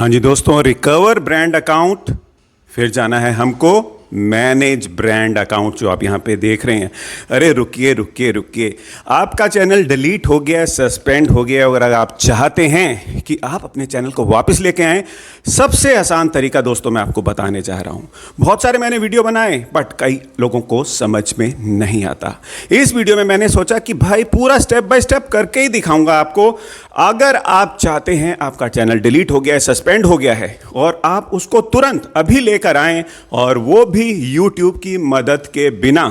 हाँ जी दोस्तों, recover brand account, फिर जाना है हमको मैनेज ब्रांड अकाउंट जो आप यहाँ पे देख रहे हैं। अरे रुकिए रुकिए रुकिए, आपका चैनल डिलीट हो गया, सस्पेंड हो गया, और अगर आप चाहते हैं कि आप अपने चैनल को वापस लेके आएँ, सबसे आसान तरीका दोस्तों मैं आपको बताने चाह रहा हूँ। बहुत सारे मैंने वीडियो बनाए बट कई लोगों को समझ में नहीं आता। इस वीडियो में मैंने सोचा कि भाई पूरा स्टेप बाय स्टेप करके ही दिखाऊंगा आपको। अगर आप चाहते हैं, आपका चैनल डिलीट हो गया है, सस्पेंड हो गया है, और आप उसको तुरंत अभी लेकर आएँ, और वो भी YouTube की मदद के बिना,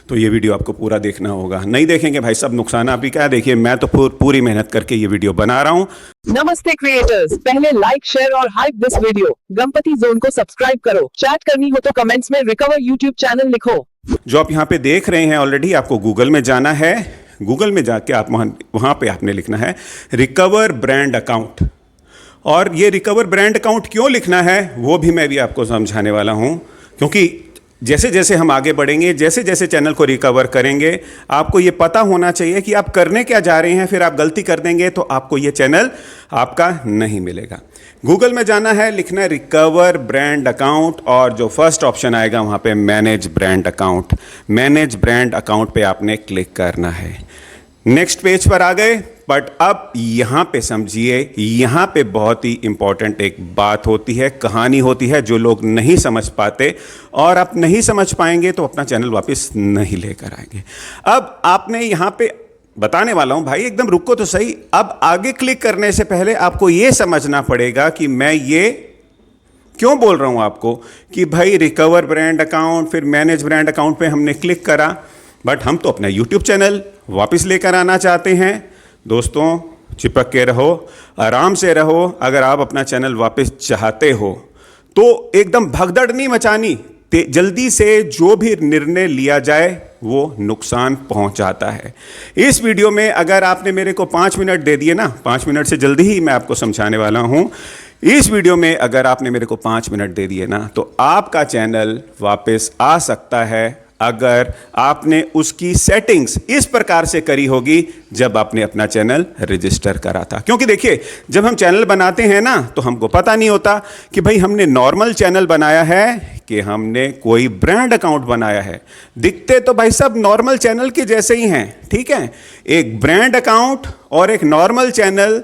तो ये वीडियो आपको पूरा देखना होगा। नहीं देखेंगे भाई सब नुकसान आप ही का। देखिए मैं तो पूरी मेहनत करके ये वीडियो बना रहा हूँ। नमस्ते क्रिएटर्स, पहले लाइक शेयर और hype this video. Ganpati zone को सब्सक्राइब करो। चैट करनी हो तो कमेंट्स में रिकवर यूट्यूब चैनल लिखो। जो आप यहाँ पे देख रहे हैं, ऑलरेडी आपको गूगल में जाना है। गूगल में जाके आप वहाँ पे आपने लिखना है रिकवर ब्रांड अकाउंट। और ये रिकवर ब्रांड अकाउंट क्यों लिखना है वो भी मैं भी आपको समझाने वाला हूँ, क्योंकि जैसे जैसे हम आगे बढ़ेंगे, जैसे जैसे चैनल को रिकवर करेंगे, आपको ये पता होना चाहिए कि आप करने क्या जा रहे हैं। फिर आप गलती कर देंगे तो आपको ये चैनल आपका नहीं मिलेगा। गूगल में जाना है, लिखना है रिकवर ब्रांड अकाउंट, और जो फर्स्ट ऑप्शन आएगा वहाँ पे manage brand account. Manage brand account पे आपने क्लिक करना है। नेक्स्ट पेज पर आ गए, बट अब यहाँ पे समझिए, यहाँ पे बहुत ही इंपॉर्टेंट एक बात होती है, कहानी होती है जो लोग नहीं समझ पाते, और आप नहीं समझ पाएंगे तो अपना चैनल वापस नहीं लेकर आएंगे। अब आपने यहाँ पे बताने वाला हूँ भाई, एकदम रुको तो सही। अब आगे क्लिक करने से पहले आपको ये समझना पड़ेगा कि मैं ये क्यों बोल रहा हूँ आपको कि भाई रिकवर ब्रांड अकाउंट, फिर मैनेज ब्रांड अकाउंट पे हमने क्लिक करा, बट हम तो अपना यूट्यूब चैनल वापस लेकर आना चाहते हैं। दोस्तों चिपक के रहो, आराम से रहो। अगर आप अपना चैनल वापस चाहते हो तो एकदम भगदड़ नहीं मचानी, जल्दी से जो भी निर्णय लिया जाए वो नुकसान पहुंचाता है। इस वीडियो में अगर आपने मेरे को 5 मिनट दे दिए ना, 5 मिनट से जल्दी ही मैं आपको समझाने वाला हूं। इस वीडियो में अगर आपने मेरे को 5 मिनट दे दिए ना, तो आपका चैनल वापस आ सकता है अगर आपने उसकी सेटिंग्स इस प्रकार से करी होगी जब आपने अपना चैनल रजिस्टर करा था। क्योंकि देखिए, जब हम चैनल बनाते हैं ना, तो हमको पता नहीं होता कि भाई हमने नॉर्मल चैनल बनाया है कि हमने कोई ब्रांड अकाउंट बनाया है। दिखते तो भाई सब नॉर्मल चैनल के जैसे ही हैं, ठीक है। एक ब्रांड अकाउंट और एक नॉर्मल चैनल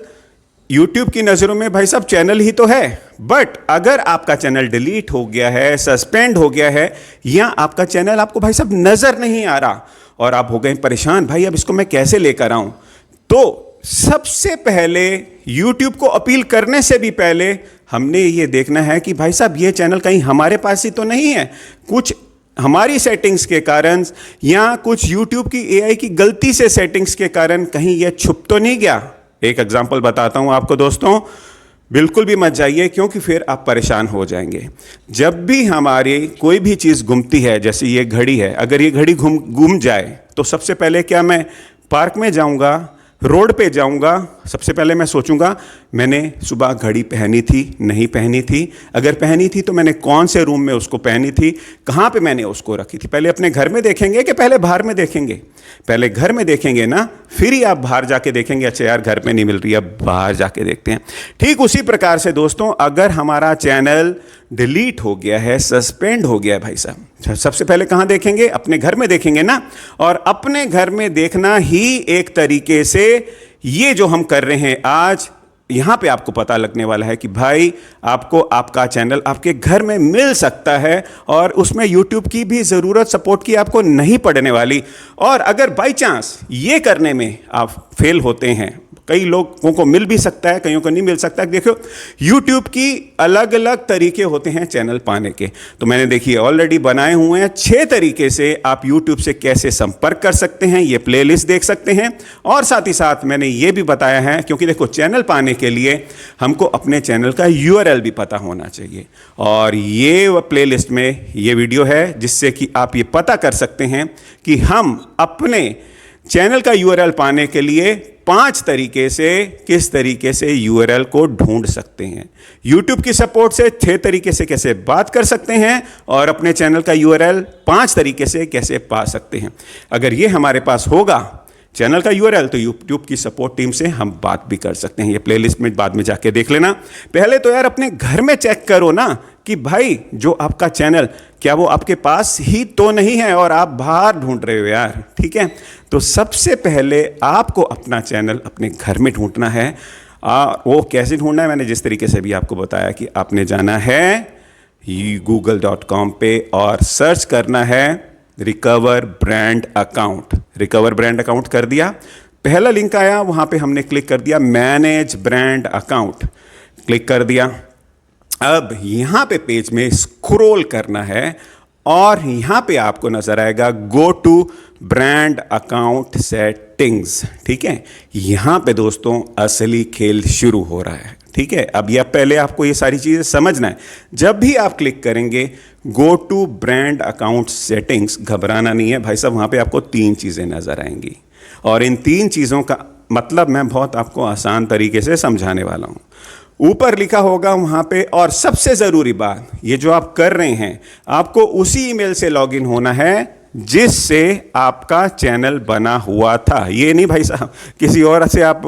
YouTube की नज़रों में भाई साहब चैनल ही तो है। बट अगर आपका चैनल डिलीट हो गया है, सस्पेंड हो गया है, या आपका चैनल आपको भाई साहब नज़र नहीं आ रहा और आप हो गए परेशान, भाई अब इसको मैं कैसे लेकर आऊं, तो सबसे पहले YouTube को अपील करने से भी पहले हमने ये देखना है कि भाई साहब ये चैनल कहीं हमारे पास ही तो नहीं है। कुछ हमारी सेटिंग्स के कारण या कुछ YouTube की AI की गलती से सेटिंग्स के कारण कहीं ये छुप तो नहीं गया। एक एग्जाम्पल बताता हूं आपको दोस्तों, बिल्कुल भी मत जाइए, क्योंकि फिर आप परेशान हो जाएंगे। जब भी हमारी कोई भी चीज़ घूमती है, जैसे ये घड़ी है, अगर ये घड़ी घूम जाए तो सबसे पहले क्या मैं पार्क में जाऊंगा, रोड पे जाऊंगा, सबसे पहले मैं सोचूंगा मैंने सुबह घड़ी पहनी थी, नहीं पहनी थी, अगर पहनी थी तो मैंने कौन से रूम में उसको पहनी थी, कहाँ पे मैंने उसको रखी थी। पहले अपने घर में देखेंगे कि पहले बाहर में देखेंगे? पहले घर में देखेंगे ना, फिर ही आप बाहर जाके देखेंगे, अच्छा यार घर में नहीं मिल रही, अब बाहर जाके देखते हैं। ठीक उसी प्रकार से दोस्तों, अगर हमारा चैनल डिलीट हो गया है, सस्पेंड हो गया है भाई साहब, सबसे पहले कहाँ देखेंगे? अपने घर में देखेंगे ना। और अपने घर में देखना ही एक तरीके से ये जो हम कर रहे हैं आज, यहाँ पे आपको पता लगने वाला है कि भाई आपको आपका चैनल आपके घर में मिल सकता है, और उसमें YouTube की भी ज़रूरत, सपोर्ट की आपको नहीं पड़ने वाली। और अगर बाई चांस ये करने में आप फेल होते हैं, कई लोगों को मिल भी सकता है, कईयों को नहीं मिल सकता है। देखो YouTube की अलग अलग तरीके होते हैं चैनल पाने के, तो मैंने देखिए ऑलरेडी बनाए हुए हैं 6 तरीके से आप YouTube से कैसे संपर्क कर सकते हैं। ये प्लेलिस्ट देख सकते हैं, और साथ ही साथ मैंने ये भी बताया है, क्योंकि देखो चैनल पाने के लिए हमको अपने चैनल का URL भी पता होना चाहिए, और ये प्लेलिस्ट में ये वीडियो है जिससे कि आप ये पता कर सकते हैं कि हम अपने चैनल का URL पाने के लिए 5 तरीके से किस तरीके से URL को ढूंढ सकते हैं। YouTube की सपोर्ट से 6 तरीके से कैसे बात कर सकते हैं, और अपने चैनल का URL 5 तरीके से कैसे पा सकते हैं। अगर ये हमारे पास होगा, चैनल का यूआरएल, तो यूट्यूब की सपोर्ट टीम से हम बात भी कर सकते हैं। ये प्लेलिस्ट में बाद में जाके देख लेना। पहले तो यार अपने घर में चेक करो ना कि भाई जो आपका चैनल, क्या वो आपके पास ही तो नहीं है और आप बाहर ढूंढ रहे हो यार, ठीक है। तो सबसे पहले आपको अपना चैनल अपने घर में ढूंढना है। वो कैसे ढूंढना है, मैंने जिस तरीके से भी आपको बताया कि आपने जाना है google.com पे और सर्च करना है recover brand account. Recover brand account कर दिया, पहला लिंक आया, वहाँ पे हमने क्लिक कर दिया मैनेज ब्रांड अकाउंट, क्लिक कर दिया। अब यहाँ पे पेज में स्क्रॉल करना है और यहाँ पे आपको नजर आएगा go to brand account settings, ठीक है। यहाँ पे दोस्तों असली खेल शुरू हो रहा है, ठीक है। अब यह पहले आपको ये सारी चीज़ें समझना है। जब भी आप क्लिक करेंगे go to brand account settings, घबराना नहीं है भाई साहब, वहाँ पे आपको 3 चीज़ें नज़र आएंगी और इन 3 चीज़ों का मतलब मैं बहुत आपको आसान तरीके से समझाने वाला हूँ। ऊपर लिखा होगा वहाँ पे, और सबसे ज़रूरी बात, ये जो आप कर रहे हैं आपको उसी ईमेल से लॉगिन होना है जिससे आपका चैनल बना हुआ था। ये नहीं भाई साहब किसी और से आप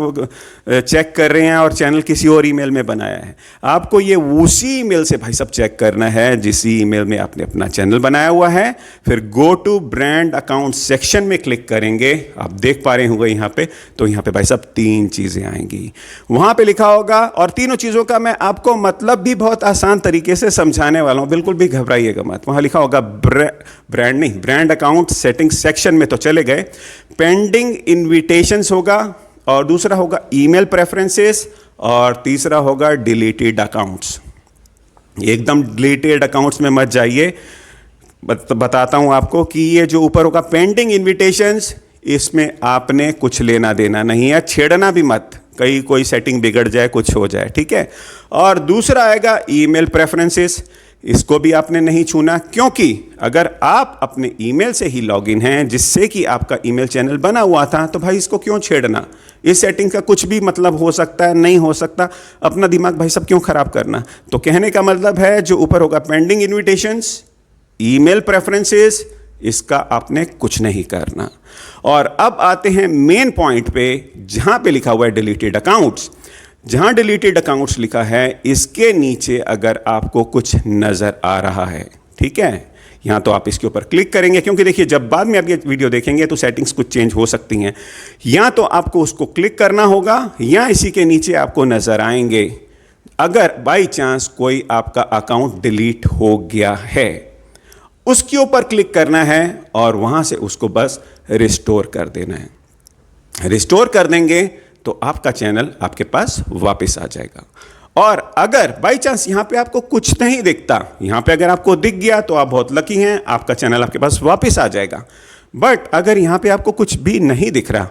चेक कर रहे हैं और चैनल किसी और ईमेल में बनाया है। आपको ये उसी ईमेल से भाई साहब चेक करना है जिस ईमेल में आपने अपना चैनल बनाया हुआ है। फिर go to brand account section में क्लिक करेंगे, आप देख पा रहे होंगे यहाँ पे, तो यहाँ पे भाई साहब 3 चीज़ें आएंगी, वहाँ पे लिखा होगा, और तीनों चीज़ों का मैं आपको मतलब भी बहुत आसान तरीके से समझाने वाला हूँ, बिल्कुल भी घबराइएगा मत। वहाँ लिखा होगा ब्रांड अकाउंट सेटिंग सेक्शन में तो चले गए, पेंडिंग इनविटेशंस होगा, और दूसरा होगा ईमेल प्रेफरेंसेस, और तीसरा होगा डिलीटेड अकाउंट्स। एकदम डिलीटेड अकाउंट्स में मत जाइए, बताता हूं आपको कि ये जो ऊपर होगा पेंडिंग इनविटेशंस, इसमें आपने कुछ लेना देना नहीं है, छेड़ना भी मत, कहीं कोई सेटिंग बिगड़ जाए, कुछ हो जाए, ठीक है। और दूसरा आएगा ईमेल प्रेफरेंसेस, इसको भी आपने नहीं छूना, क्योंकि अगर आप अपने ईमेल से ही लॉगिन हैं जिससे कि आपका ईमेल चैनल बना हुआ था, तो भाई इसको क्यों छेड़ना। इस सेटिंग का कुछ भी मतलब हो सकता है, नहीं हो सकता, अपना दिमाग भाई सब क्यों खराब करना। तो कहने का मतलब है जो ऊपर होगा पेंडिंग इनविटेशंस, ईमेल प्रेफरेंसेस, इसका आपने कुछ नहीं करना। और अब आते हैं मेन पॉइंट पे, जहां पे लिखा हुआ है डिलीटेड अकाउंट्स। जहां डिलीटेड अकाउंट्स लिखा है इसके नीचे अगर आपको कुछ नजर आ रहा है, ठीक है, यहां तो आप इसके ऊपर क्लिक करेंगे, क्योंकि देखिए जब बाद में आप ये वीडियो देखेंगे तो सेटिंग्स कुछ चेंज हो सकती हैं। या तो आपको उसको क्लिक करना होगा, या इसी के नीचे आपको नजर आएंगे अगर बाई चांस कोई आपका अकाउंट डिलीट हो गया है, उसके ऊपर क्लिक करना है और वहां से उसको बस रिस्टोर कर देना है। रिस्टोर कर देंगे तो आपका चैनल आपके पास वापस आ जाएगा। और अगर बाई चांस यहां पे आपको कुछ नहीं दिखता, यहां पे अगर आपको दिख गया तो आप बहुत लकी हैं, आपका चैनल आपके पास वापस आ जाएगा। बट अगर यहां पे आपको कुछ भी नहीं दिख रहा,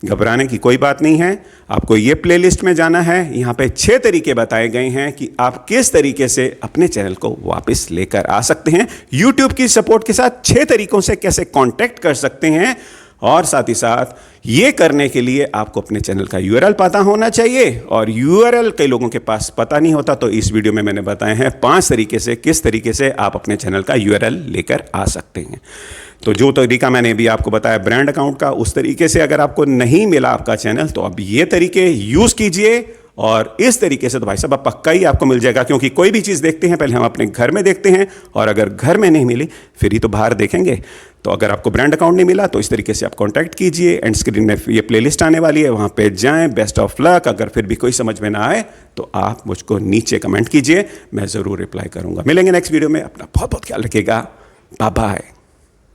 घबराने की कोई बात नहीं है। आपको ये प्लेलिस्ट में जाना है, यहाँ पे 6 तरीके बताए गए हैं कि आप किस तरीके से अपने चैनल को वापस लेकर आ सकते हैं। यूट्यूब की सपोर्ट के साथ 6 तरीकों से कैसे कांटेक्ट कर सकते हैं, और साथ ही साथ ये करने के लिए आपको अपने चैनल का यूआरएल पता होना चाहिए, और यूआरएल कई लोगों के पास पता नहीं होता। तो इस वीडियो में मैंने बताए हैं 5 तरीके से किस तरीके से आप अपने चैनल का यूआरएल लेकर आ सकते हैं। तो जो तरीका मैंने भी आपको बताया ब्रांड अकाउंट का, उस तरीके से अगर आपको नहीं मिला आपका चैनल, तो अब ये तरीके यूज़ कीजिए, और इस तरीके से तो भाई साहब अब पक्का ही आपको मिल जाएगा। क्योंकि कोई भी चीज़ देखते हैं पहले हम अपने घर में देखते हैं, और अगर घर में नहीं मिली फिर ही तो बाहर देखेंगे। तो अगर आपको ब्रांड अकाउंट नहीं मिला तो इस तरीके से आप कांटेक्ट कीजिए, एंड स्क्रीन में ये प्लेलिस्ट आने वाली है, वहाँ पे जाएं। Best of luck. अगर फिर भी कोई समझ में ना आए तो आप मुझको नीचे कमेंट कीजिए, मैं ज़रूर रिप्लाई करूँगा। मिलेंगे नेक्स्ट वीडियो में, अपना बहुत बहुत ख्याल रखिएगा। Bye bye.